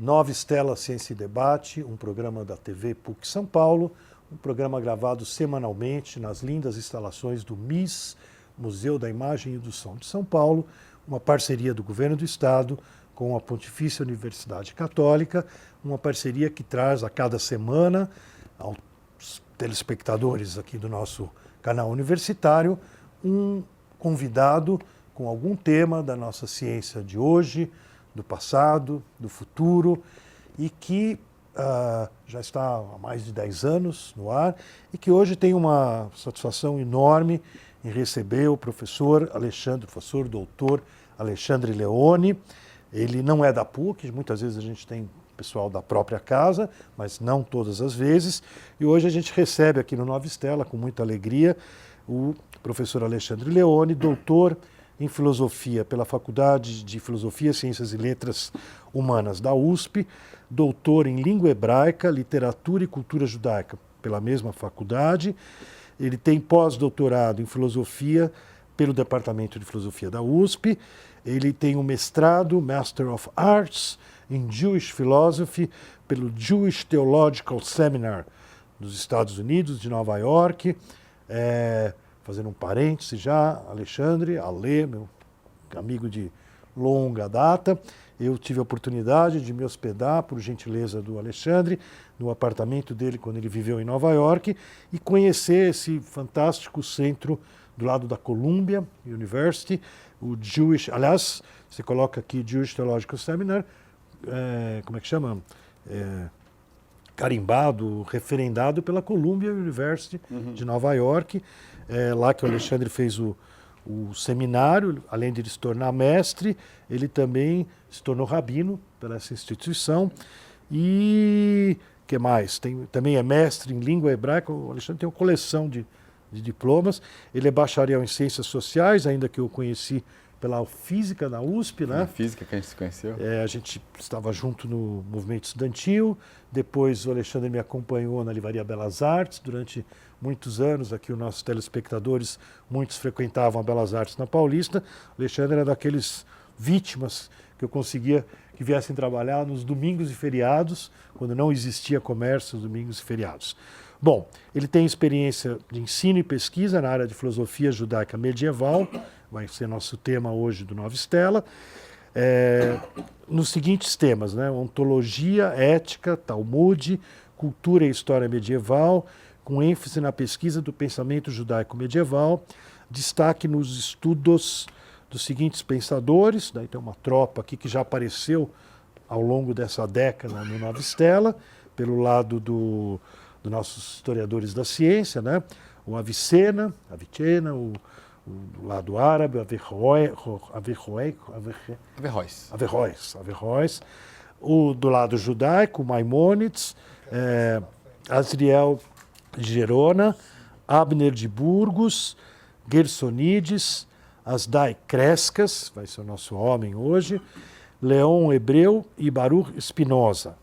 Nova Estela Ciência e Debate, um programa da TV PUC São Paulo, um programa gravado semanalmente nas lindas instalações do MIS, Museu da Imagem e do Som de São Paulo, uma parceria do Governo do Estado com a Pontifícia Universidade Católica, uma parceria que traz a cada semana aos telespectadores aqui do nosso canal universitário um convidado com algum tema da nossa ciência de hoje, do passado, do futuro, e que já está há mais de 10 anos no ar, e que hoje tem uma satisfação enorme em receber o professor doutor Alexandre Leone. Ele não é da PUC, muitas vezes a gente tem pessoal da própria casa, mas não todas as vezes, e hoje a gente recebe aqui no Nova Estela, com muita alegria, o professor Alexandre Leone, doutor em Filosofia pela Faculdade de Filosofia, Ciências e Letras Humanas da USP, doutor em Língua Hebraica, Literatura e Cultura Judaica pela mesma faculdade. Ele tem pós-doutorado em Filosofia pelo Departamento de Filosofia da USP. Ele tem um mestrado, Master of Arts, em Jewish Philosophy pelo Jewish Theological Seminar dos Estados Unidos, de Nova York. Fazendo um parêntese já, Alexandre, Alê, meu amigo de longa data, eu tive a oportunidade de me hospedar, por gentileza do Alexandre, no apartamento dele quando ele viveu em Nova York, e conhecer esse fantástico centro do lado da Columbia University, o Jewish, aliás, você coloca aqui Jewish Theological Seminar, como é que chama? Carimbado, referendado pela Columbia University de Nova York. Lá que o Alexandre fez o seminário, além de ele se tornar mestre, ele também se tornou rabino pela essa instituição. E o que mais? Também é mestre em língua hebraica. O Alexandre tem uma coleção de diplomas. Ele é bacharel em ciências sociais, ainda que eu conheci pela física da USP, né? Na física que a gente se conheceu. A gente estava junto no movimento estudantil, depois o Alexandre me acompanhou na Livraria Belas Artes, durante muitos anos, aqui os nossos telespectadores, muitos frequentavam a Belas Artes na Paulista. O Alexandre era daqueles vítimas que eu conseguia que viessem trabalhar nos domingos e feriados, quando não existia comércio, domingos e feriados. Bom, ele tem experiência de ensino e pesquisa na área de filosofia judaica medieval, vai ser nosso tema hoje do Nova Estela, nos seguintes temas, né? Ontologia, ética, Talmud, cultura e história medieval, com ênfase na pesquisa do pensamento judaico medieval, destaque nos estudos dos seguintes pensadores, daí tem uma tropa aqui que já apareceu ao longo dessa década no Nova Estela, pelo lado dos nossos historiadores da ciência, né? O Avicena, o lado árabe, Averroes. O do lado judaico, Maimônides, Asriel de Gerona, Abner de Burgos, Gersonides, Asdai Crescas, vai ser o nosso homem hoje, Leon Hebreu e Baruch Spinoza.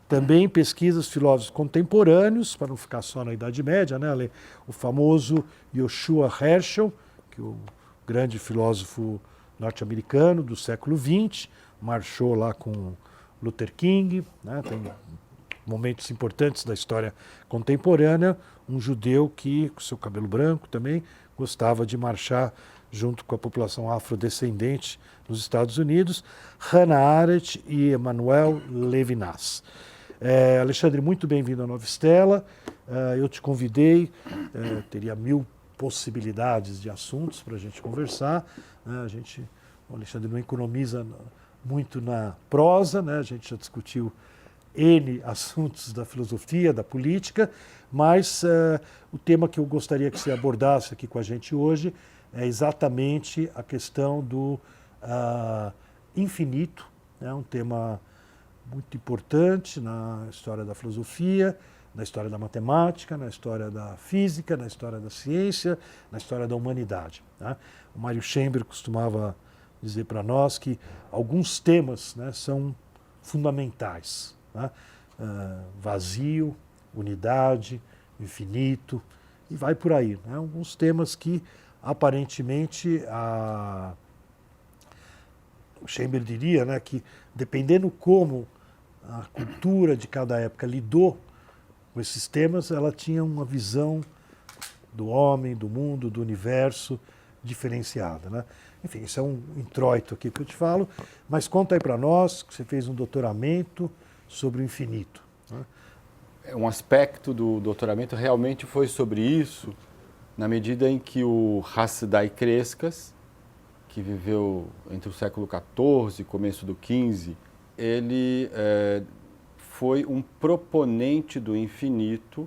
Também pesquisa os filósofos contemporâneos, para não ficar só na Idade Média, né? O famoso Yoshua Heschel, que o grande filósofo norte-americano do século XX, marchou lá com Luther King, né? Tem momentos importantes da história contemporânea, um judeu que, com seu cabelo branco também, gostava de marchar junto com a população afrodescendente nos Estados Unidos, Hannah Arendt e Emmanuel Levinas. Alexandre, muito bem-vindo à Nova Estela. Eu te convidei, teria 1000 possibilidades de assuntos para a gente conversar. O Alexandre não economiza muito na prosa, né? A gente já discutiu N assuntos da filosofia, da política, mas o tema que eu gostaria que você abordasse aqui com a gente hoje é exatamente a questão do infinito, né? Um tema muito importante na história da filosofia, na história da matemática, na história da física, na história da ciência, na história da humanidade, né? O Mário Chamber costumava dizer para nós que alguns temas, né, são fundamentais, né? Vazio, unidade, infinito, e vai por aí, né? Alguns temas que aparentemente o Chamber diria, né, que dependendo como a cultura de cada época lidou com esses temas, ela tinha uma visão do homem, do mundo, do universo diferenciada, né? Enfim, isso é um introito aqui que eu te falo, mas conta aí para nós que você fez um doutoramento sobre o infinito, né? Um aspecto do doutoramento realmente foi sobre isso, na medida em que o Hasdai Crescas, que viveu entre o século XIV e começo do XV, ele foi um proponente do infinito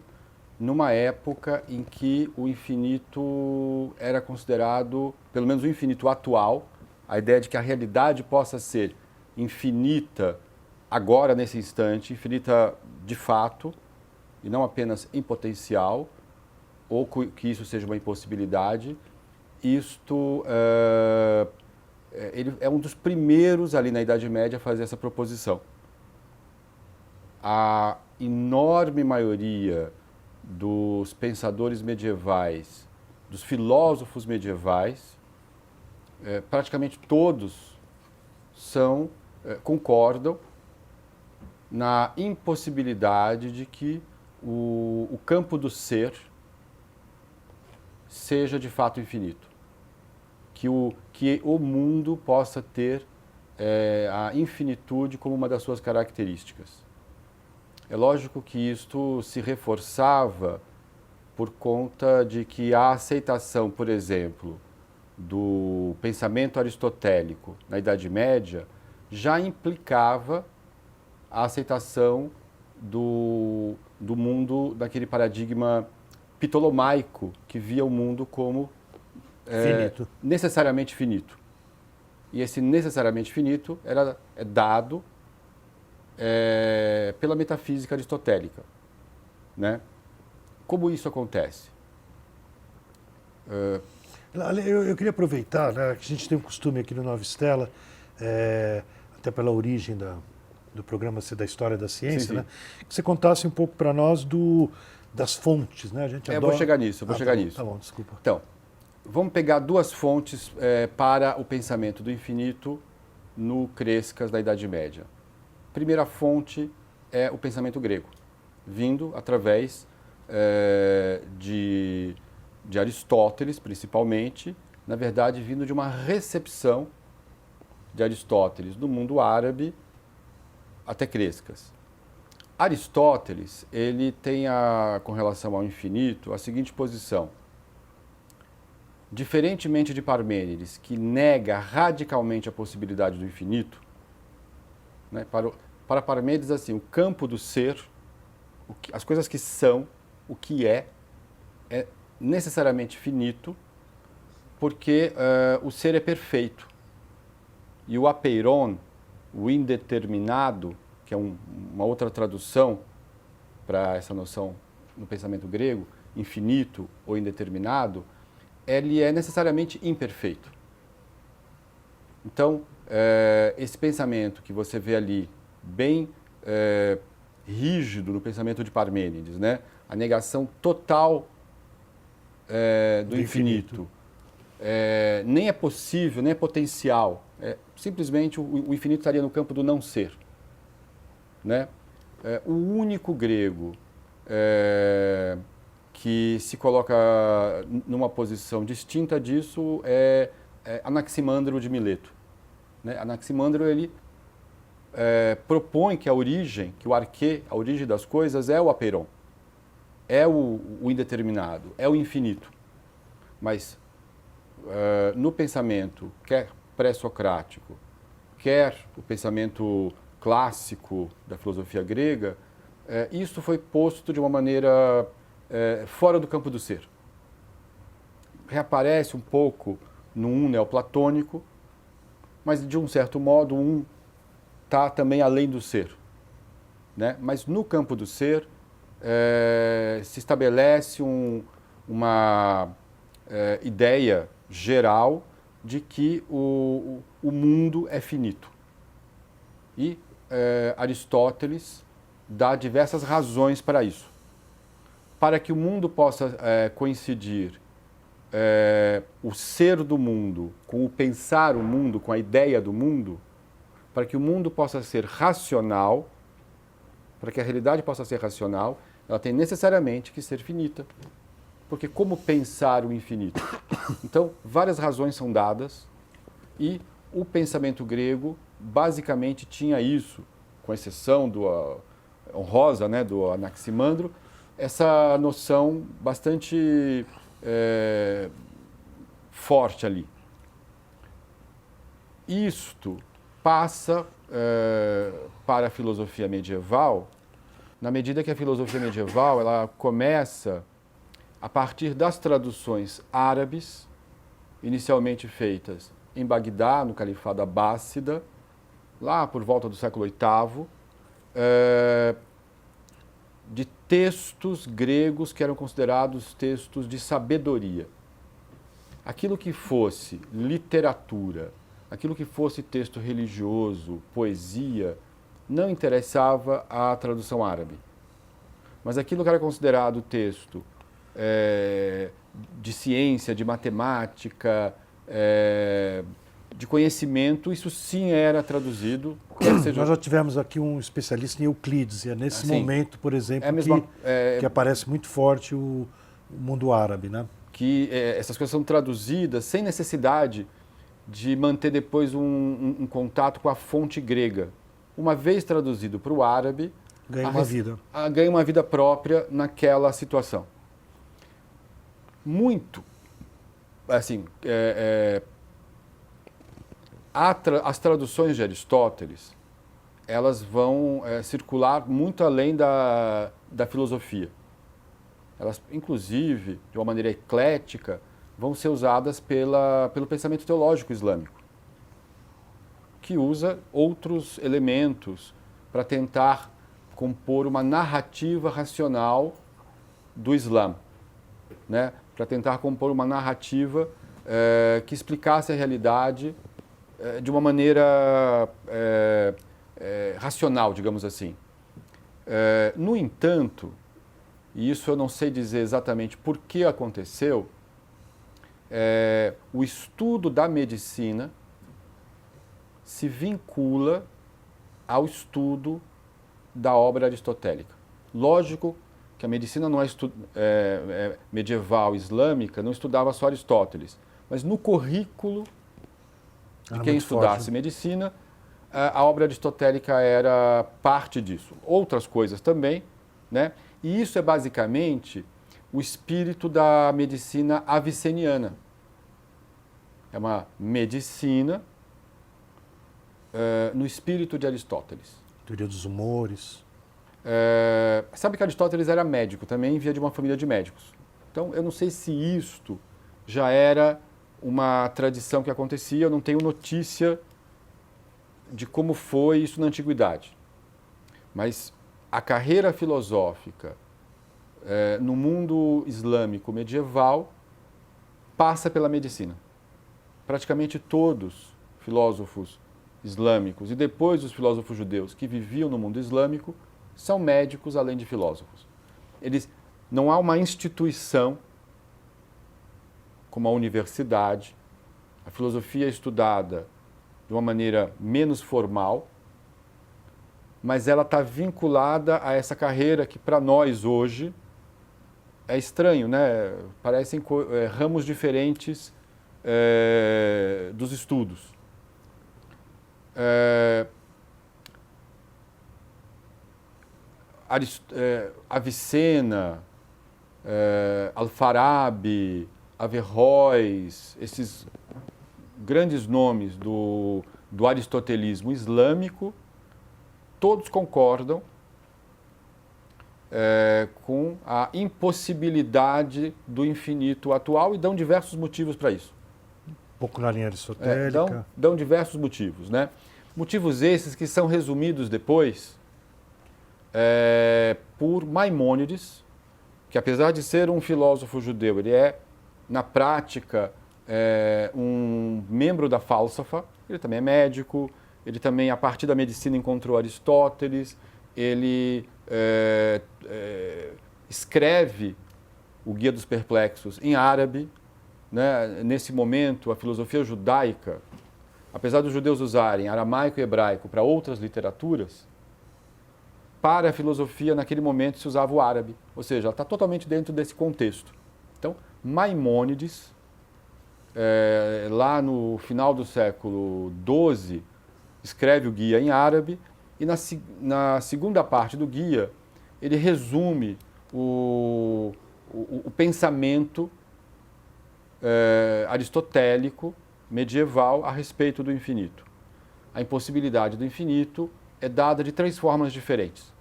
numa época em que o infinito era considerado, pelo menos o infinito atual, a ideia de que a realidade possa ser infinita agora, nesse instante, infinita de fato, e não apenas em potencial, ou que isso seja uma impossibilidade. Ele é um dos primeiros ali na Idade Média a fazer essa proposição. A enorme maioria dos pensadores medievais, dos filósofos medievais, praticamente todos concordam na impossibilidade de que o campo do ser seja de fato infinito. Que o mundo possa ter a infinitude como uma das suas características. É lógico que isto se reforçava por conta de que a aceitação, por exemplo, do pensamento aristotélico na Idade Média já implicava a aceitação do mundo daquele paradigma ptolomaico que via o mundo como necessariamente finito. E esse necessariamente finito é dado pela metafísica aristotélica, né? Como isso acontece? Eu queria aproveitar, né, que a gente tem um costume aqui no Nova Stella, até pela origem do programa ser da história da ciência, sim, sim, né, que você contasse um pouco para nós das fontes, né? A gente adora... Eu vou chegar nisso, Tá bom, desculpa. Então, vamos pegar duas fontes para o pensamento do infinito no Crescas da Idade Média. Primeira fonte é o pensamento grego, vindo através de Aristóteles, principalmente, na verdade, vindo de uma recepção de Aristóteles do mundo árabe até Crescas. Aristóteles, ele tem, com relação ao infinito, a seguinte posição. Diferentemente de Parmênides, que nega radicalmente a possibilidade do infinito, né, para Parmênides, assim, o campo do ser, as coisas que são, o que é necessariamente finito, porque o ser é perfeito. E o apeiron, o indeterminado, que é uma outra tradução para essa noção no pensamento grego, infinito ou indeterminado, ele é necessariamente imperfeito. Então, esse pensamento que você vê ali, bem rígido no pensamento de Parmênides, né? A negação total do infinito. Nem é possível, nem é potencial. Simplesmente o infinito estaria no campo do não ser, né? O único grego que se coloca numa posição distinta disso é Anaximandro de Mileto, né? Anaximandro, ele propõe que a origem, que o arquê, a origem das coisas é o apeiron, é o indeterminado, é o infinito. Mas no pensamento, quer pré-socrático, quer o pensamento clássico da filosofia grega, isso foi posto de uma maneira fora do campo do ser. Reaparece um pouco no neoplatônico, mas de um certo modo está também além do ser, né? Mas no campo do ser se estabelece uma ideia geral de que o mundo é finito. E Aristóteles dá diversas razões para isso. Para que o mundo possa coincidir o ser do mundo com o pensar o mundo, com a ideia do mundo, para que o mundo possa ser racional, para que a realidade possa ser racional, ela tem necessariamente que ser finita. Porque como pensar o infinito? Então, várias razões são dadas e o pensamento grego basicamente tinha isso, com exceção do honrosa, né, do Anaximandro, essa noção bastante forte ali. Isto passa para a filosofia medieval, na medida que a filosofia medieval ela começa a partir das traduções árabes, inicialmente feitas em Bagdá, no Califado Abássida, lá por volta do século VIII, de textos gregos que eram considerados textos de sabedoria. Aquilo que fosse literatura, aquilo que fosse texto religioso, poesia, não interessava à tradução árabe. Mas aquilo que era considerado texto de ciência, de matemática, de conhecimento, isso sim era traduzido. Nós já tivemos aqui um especialista em Euclides, e é nesse momento, por exemplo, que aparece muito forte o mundo árabe, né? Que essas coisas são traduzidas sem necessidade de manter depois um contato com a fonte grega. Uma vez traduzido para o árabe, ganha uma vida. Ganha uma vida própria naquela situação. Muito, assim, as traduções de Aristóteles, elas vão circular muito além da filosofia. Elas, inclusive, de uma maneira eclética, vão ser usadas pelo pensamento teológico islâmico, que usa outros elementos para tentar compor uma narrativa racional do Islã, né? Para tentar compor uma narrativa que explicasse a realidade de uma maneira racional, digamos assim. No entanto, e isso eu não sei dizer exatamente por que aconteceu, o estudo da medicina se vincula ao estudo da obra aristotélica. Lógico que a medicina não medieval islâmica não estudava só Aristóteles, mas no currículo de quem estudasse medicina, a obra aristotélica era parte disso. Outras coisas também, né? E isso é basicamente o espírito da medicina aviceniana. É uma medicina no espírito de Aristóteles. Teoria dos humores. Sabe que Aristóteles era médico, também via de uma família de médicos. Então, eu não sei se isto já era uma tradição que acontecia, eu não tenho notícia de como foi isso na antiguidade. Mas a carreira filosófica no mundo islâmico medieval passa pela medicina. Praticamente todos filósofos islâmicos e depois os filósofos judeus que viviam no mundo islâmico são médicos além de filósofos. Não há uma instituição como a universidade, a filosofia é estudada de uma maneira menos formal, mas ela está vinculada a essa carreira que para nós hoje é estranho, né? Parecem ramos diferentes dos estudos. Avicena, Alfarabi, Averroes, esses grandes nomes do aristotelismo islâmico, todos concordam com a impossibilidade do infinito atual e dão diversos motivos para isso. Um pouco na linha aristotélica. Dão diversos motivos, né? Motivos esses que são resumidos depois por Maimônides, que apesar de ser um filósofo judeu, ele é, na prática, um membro da Fálsafa, ele também é médico, ele também, a partir da medicina, encontrou Aristóteles, ele escreve o Guia dos Perplexos em árabe, né? Nesse momento, a filosofia judaica, apesar dos judeus usarem aramaico e hebraico para outras literaturas, para a filosofia, naquele momento, se usava o árabe. Ou seja, ela está totalmente dentro desse contexto. Então, Maimônides, lá no final do século XII, escreve o guia em árabe, e na segunda parte do guia, ele resume o pensamento aristotélico medieval a respeito do infinito. A impossibilidade do infinito é dada de 3 formas diferentes.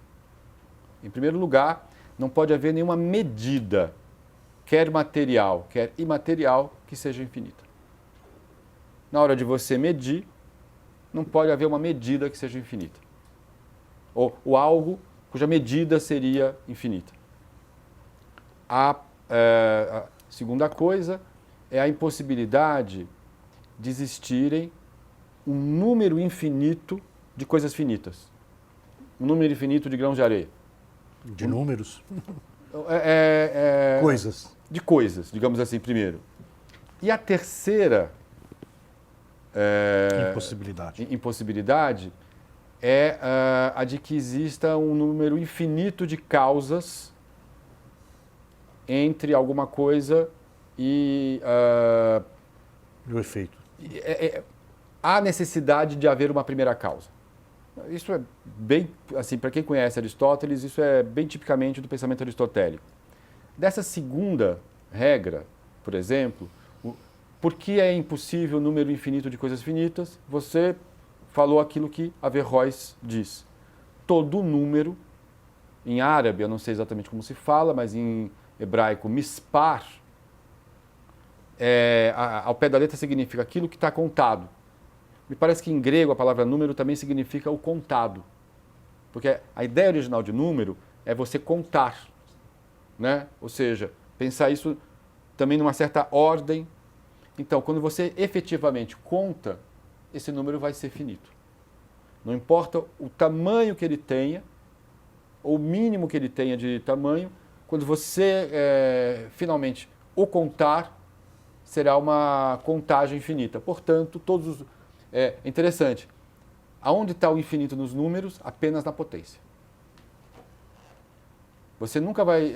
Em primeiro lugar, não pode haver nenhuma medida, quer material, quer imaterial, que seja infinita. Na hora de você medir, não pode haver uma medida que seja infinita. Ou algo cuja medida seria infinita. A segunda coisa é a impossibilidade de existirem um número infinito de coisas finitas. Um número infinito de grãos de areia. De números? Coisas. De coisas, digamos assim, primeiro. E a terceira impossibilidade é a de que exista um número infinito de causas entre alguma coisa e o efeito. Há necessidade de haver uma primeira causa. Isso é bem, assim, para quem conhece Aristóteles, isso é bem tipicamente do pensamento aristotélico. Dessa segunda regra, por exemplo, por que é impossível o número infinito de coisas finitas? Você falou aquilo que Averroes diz. Todo número, em árabe, eu não sei exatamente como se fala, mas em hebraico, mispar, ao pé da letra significa aquilo que está contado. Me parece que em grego a palavra número também significa o contado. Porque a ideia original de número é você contar, né? Ou seja, pensar isso também numa certa ordem. Então, quando você efetivamente conta, esse número vai ser finito. Não importa o tamanho que ele tenha, ou o mínimo que ele tenha de tamanho, quando você finalmente o contar, será uma contagem infinita. Portanto, é interessante. Aonde está o infinito nos números? Apenas na potência. Você nunca vai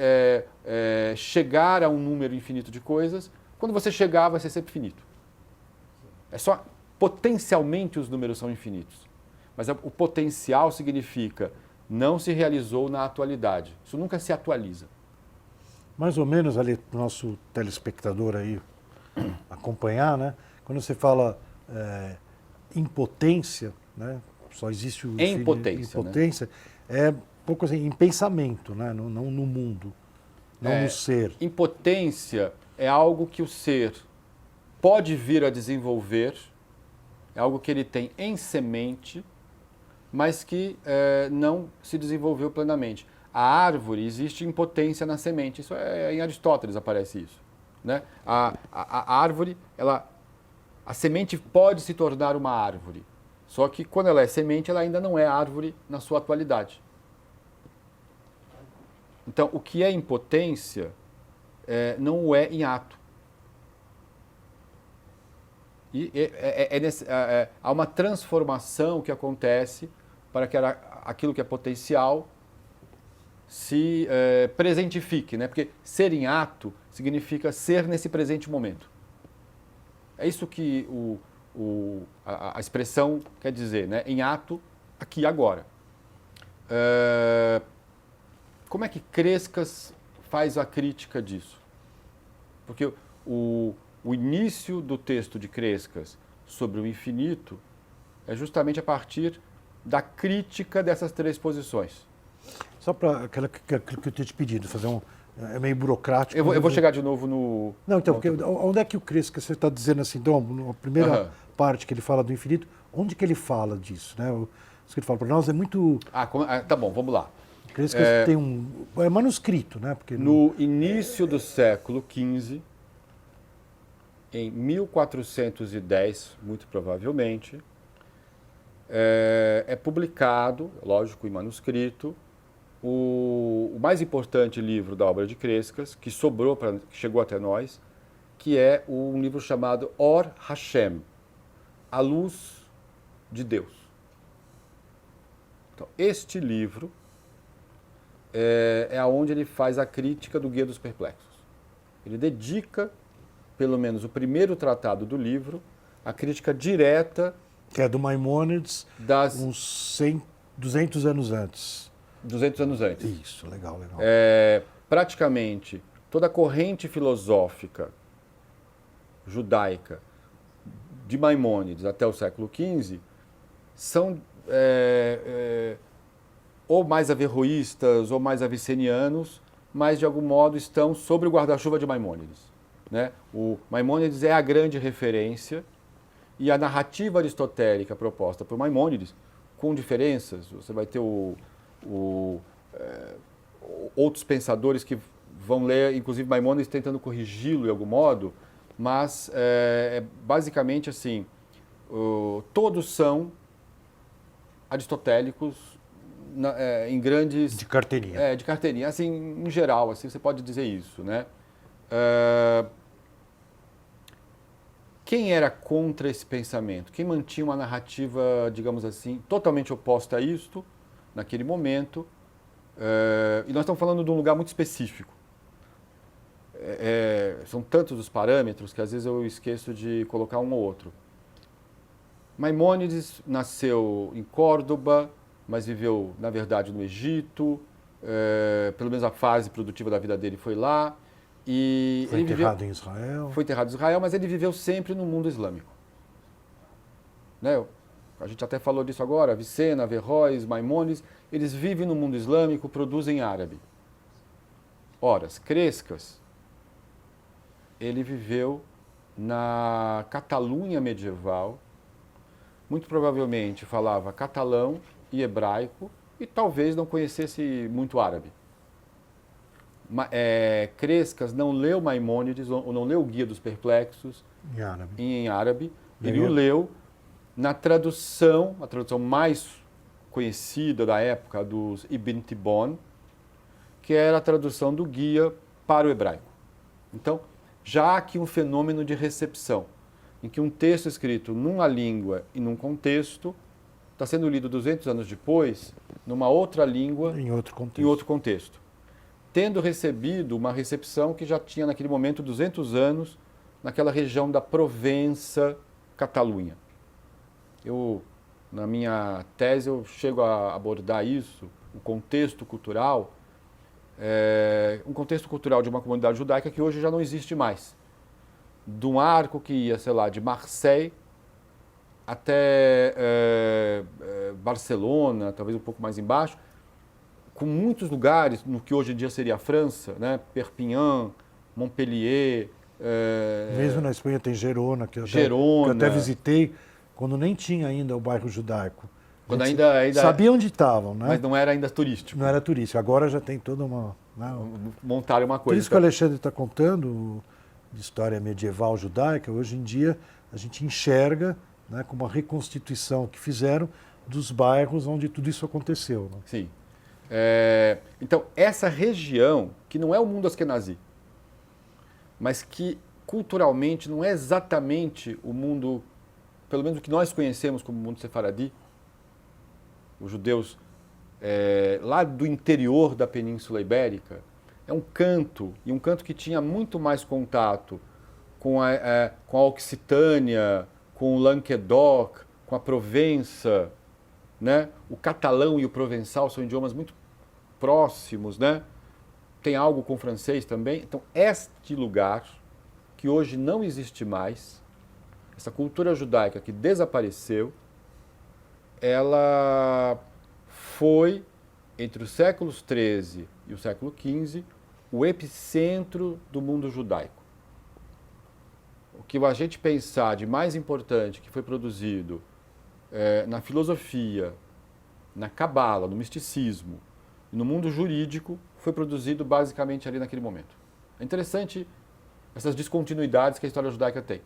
chegar a um número infinito de coisas. Quando você chegar, vai ser sempre finito. É só potencialmente os números são infinitos. Mas o potencial significa não se realizou na atualidade. Isso nunca se atualiza. Mais ou menos ali, o nosso telespectador aí acompanhar, né? Quando você fala impotência, né? Só existe o impotência, né? É um pouco assim, em pensamento, né? Não no mundo, não no ser. Impotência é algo que o ser pode vir a desenvolver, é algo que ele tem em semente, mas que não se desenvolveu plenamente. A árvore, existe impotência na semente, isso em Aristóteles aparece isso. Né? A árvore, a semente pode se tornar uma árvore, só que quando ela é semente, ela ainda não é árvore na sua atualidade. Então, o que é impotência não o é em ato. E há uma transformação que acontece para que aquilo que é potencial se presentifique, né? Porque ser em ato significa ser nesse presente momento. É isso que a expressão quer dizer, né? Em ato, aqui e agora. Como é que Crescas faz a crítica disso? Porque o início do texto de Crescas sobre o infinito é justamente a partir da crítica dessas 3 posições. Só para aquilo que eu tinha te pedido, fazer é meio burocrático. Eu vou chegar de novo no... Não, então, porque onde é que o Crescas, você está dizendo assim, então, na primeira parte que ele fala do infinito, onde que ele fala disso? Né? Isso que ele fala para nós é muito... tá bom, vamos lá. Crescas tem é manuscrito, né? Porque no início do século XV, em 1410, muito provavelmente, é publicado, lógico, em manuscrito, o mais importante livro da obra de Crescas, que chegou até nós, que é um livro chamado Or Hashem, A Luz de Deus. Então, este livro é aonde ele faz a crítica do Guia dos Perplexos. Ele dedica, pelo menos o primeiro tratado do livro, a crítica direta Que é do Maimônides, das uns 100, 200 anos antes. 200 anos antes. Isso, legal, legal. Praticamente toda a corrente filosófica judaica de Maimônides até o século XV são ou mais averroístas ou mais avicenianos, mas de algum modo estão sobre o guarda-chuva de Maimônides, né? O Maimônides é a grande referência e a narrativa aristotélica proposta por Maimônides, com diferenças, você vai ter outros pensadores que vão ler, inclusive Maimônides tentando corrigi-lo de algum modo, mas basicamente assim, todos são aristotélicos em grandes... De carteirinha. de carteirinha, assim, em geral, assim, você pode dizer isso, né? Quem era contra esse pensamento? Quem mantinha uma narrativa, digamos assim, totalmente oposta a isto, naquele momento? E nós estamos falando de um lugar muito específico. São tantos os parâmetros que às vezes eu esqueço de colocar um ou outro. Maimônides nasceu em Córdoba, mas viveu, na verdade, no Egito. Pelo menos a fase produtiva da vida dele foi lá. E foi enterrado em Israel. Foi enterrado em Israel, mas ele viveu sempre no mundo islâmico. Né? A gente até falou disso agora, Avicena, Averroes, Maimônides, eles vivem no mundo islâmico, produzem árabe. Ora, Crescas, ele viveu na Catalunha medieval, muito provavelmente falava catalão e hebraico, e talvez não conhecesse muito árabe. Crescas não leu Maimônides, ou não leu o Guia dos Perplexos em árabe. Ele o leu na tradução, a tradução mais conhecida da época dos Ibn Tibbon, que era a tradução do guia para o hebraico. Então, já há aqui um fenômeno de recepção, em que um texto escrito numa língua e num contexto está sendo lido 200 anos depois, numa outra língua em outro contexto. Tendo recebido uma recepção que já tinha naquele momento 200 anos naquela região da Provença, Catalunha. Na minha tese, eu chego a abordar isso, o contexto cultural, um contexto cultural de uma comunidade judaica que hoje já não existe mais. De um arco que ia, sei lá, de Marseille até Barcelona, talvez um pouco mais embaixo, com muitos lugares, no que hoje em dia seria a França, né? Perpignan, Montpellier... Mesmo na Espanha tem Gerona, que eu até visitei, quando nem tinha ainda o bairro judaico. Quando ainda sabia onde estavam, né? Mas não era ainda turístico. Não era turístico. Agora já tem toda uma... Montaram uma coisa. Por isso que o Alexandre está contando de história medieval judaica, hoje em dia a gente enxerga, né, como uma reconstituição que fizeram dos bairros onde tudo isso aconteceu. Né? Sim. Então, essa região, que não é o mundo askenazi, mas que culturalmente não é exatamente o mundo, pelo menos o que nós conhecemos como mundo sefaradi, os judeus lá do interior da Península Ibérica, é um canto, e um canto que tinha muito mais contato com a Occitânia, com o Languedoc, com a Provença, né? O catalão e o provençal são idiomas muito próximos, né? Tem algo com o francês também. Então, este lugar, que hoje não existe mais, essa cultura judaica que desapareceu, ela foi, entre os séculos XIII e o século XV, o epicentro do mundo judaico. O que a gente pensar de mais importante que foi produzido na filosofia, na cabala, no misticismo, no mundo jurídico, foi produzido basicamente ali naquele momento. É interessante essas descontinuidades que a história judaica tem.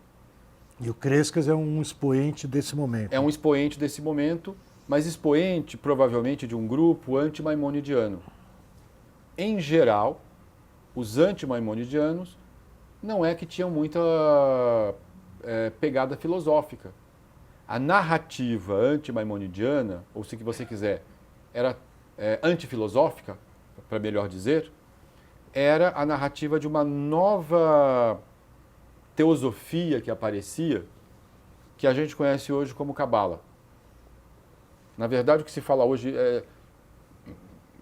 E o Crescas é um expoente desse momento. É um expoente desse momento, mas expoente provavelmente de um grupo anti-maimonidiano. Em geral, os anti-maimonidianos não é que tinham muita pegada filosófica. A narrativa anti-maimonidiana, ou se você quiser, era antifilosófica, para melhor dizer, era a narrativa de uma nova teosofia que aparecia, que a gente conhece hoje como Cabala. Na verdade, o que se fala hoje é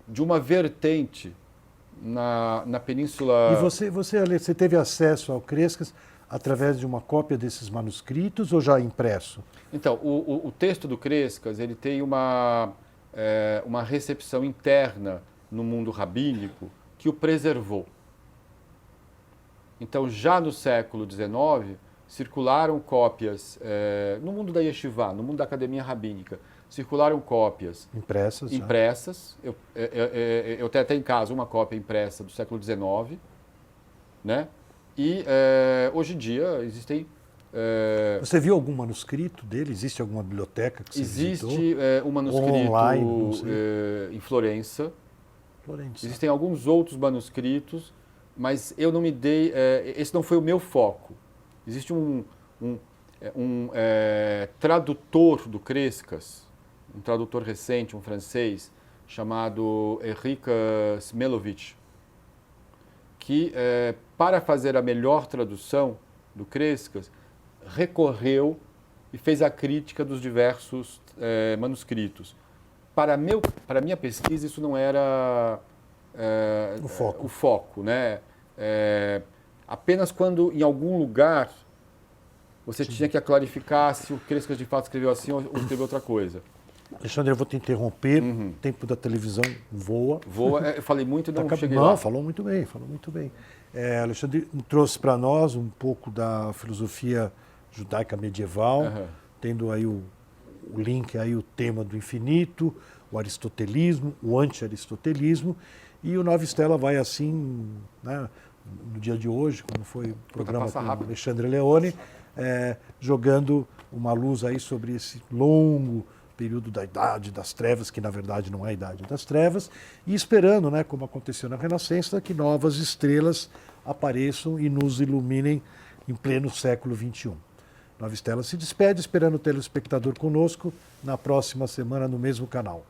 de uma vertente na Península... E você teve acesso ao Crescas através de uma cópia desses manuscritos ou já impresso? Então, o texto do Crescas, ele tem uma recepção interna no mundo rabínico que o preservou. Então, já no século XIX, circularam cópias, no mundo da Yeshivá, no mundo da academia rabínica, circularam cópias impressas. Eu tenho até em casa uma cópia impressa do século XIX, né? E hoje em dia existem... Você viu algum manuscrito dele? Existe alguma biblioteca que você visitou? Existe um manuscrito online, em Florença. Florença. Existem alguns outros manuscritos, mas eu não me dei... esse não foi o meu foco. Existe um tradutor do Crescas, um tradutor recente, um francês, chamado Henrique Smelovic, que, para fazer a melhor tradução do Crescas, recorreu e fez a crítica dos diversos manuscritos. Para a minha pesquisa, isso não era o foco, né? Apenas quando, em algum lugar, você tinha que clarificar se o Crescas de fato escreveu assim ou escreveu outra coisa. Alexandre, eu vou te interromper. O tempo da televisão voa. Eu falei muito e não cheguei lá. lá. Não, falou muito bem, falou muito bem. Alexandre trouxe para nós um pouco da filosofia judaica medieval, tendo aí o link, aí o tema do infinito, o aristotelismo, o anti-aristotelismo, e o Nova Estela vai assim, né, no dia de hoje, como foi o programa com o Alexandre Leone, jogando uma luz aí sobre esse longo período da Idade das Trevas, que na verdade não é a Idade das Trevas, e esperando, né, como aconteceu na Renascença, que novas estrelas apareçam e nos iluminem em pleno século XXI. Nova Estela se despede, esperando o telespectador conosco na próxima semana no mesmo canal.